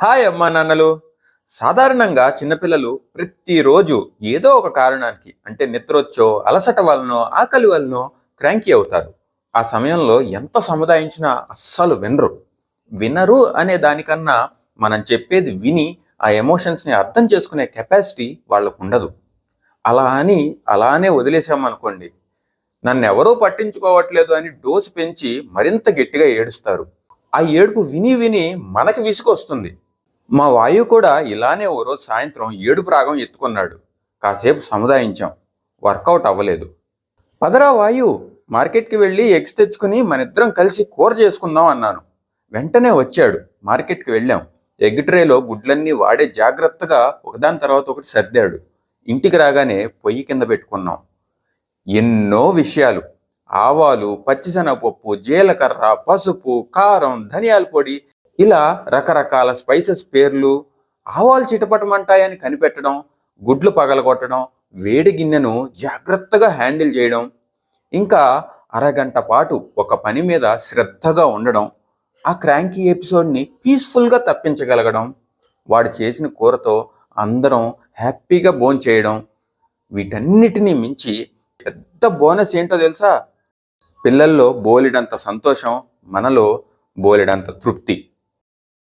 Hi అమ్మా నాన్నలు. సాధారణంగా చిన్నపిల్లలు ప్రతిరోజు ఏదో ఒక కారణానికి అంటే నిద్రొచ్చో, అలసట వలనో, ఆకలి వలనో క్రాంకీ అవుతారు. ఆ సమయంలో ఎంత సముదాయించినా అస్సలు వినరు. వినరు అనే దానికన్నా మనం చెప్పేది విని ఆ ఎమోషన్స్ని అర్థం చేసుకునే కెపాసిటీ వాళ్ళకు ఉండదు. అలా అని అలానే వదిలేసామనుకోండి, నన్నెవరూ పట్టించుకోవట్లేదు అని డోసు పెంచి మరింత గట్టిగా ఏడుస్తారు. ఆ ఏడుపు విని విని మనకి విసుగొస్తుంది. మా వాయు కూడా ఇలానే ఓ రోజు సాయంత్రం ఏడుపు రాగం ఎత్తుకున్నాడు. కాసేపు సముదాయించాం. వర్కౌట్ అవ్వలేదు. పదరా వాయు, మార్కెట్కి వెళ్ళి ఎగ్స్ తెచ్చుకుని మనిద్దరం కలిసి కూర చేసుకుందాం అన్నాను. వెంటనే వచ్చాడు. మార్కెట్కి వెళ్ళాం. ఎగ్ ట్రేలో గుడ్లన్నీ వాడే జాగ్రత్తగా ఒకదాని తర్వాత ఒకటి సర్దాడు. ఇంటికి రాగానే పొయ్యి కింద పెట్టుకున్నాం. ఎన్నో విషయాలు, ఆవాలు, పచ్చిశనగపప్పు, జీలకర్ర, పసుపు, కారం, ధనియాల పొడి, ఇలా రకరకాల స్పైసెస్ పేర్లు, ఆవాలు చిటపటమంటాయని కనిపెట్టడం, గుడ్లు పగలగొట్టడం, వేడి గిన్నెను జాగ్రత్తగా హ్యాండిల్ చేయడం, ఇంకా అరగంట పాటు ఒక పని మీద శ్రద్ధగా ఉండడం, ఆ క్రాంకీ ఎపిసోడ్ని పీస్ఫుల్గా తప్పించగలగడం, వాడు చేసిన కూరతో అందరం హ్యాపీగా భోంచేయడం, వీటన్నిటినీ మించి పెద్ద బోనస్ ఏంటో తెలుసా? పిల్లల్లో బోలెడంత సంతోషం, మనలో బోలెడంత తృప్తి.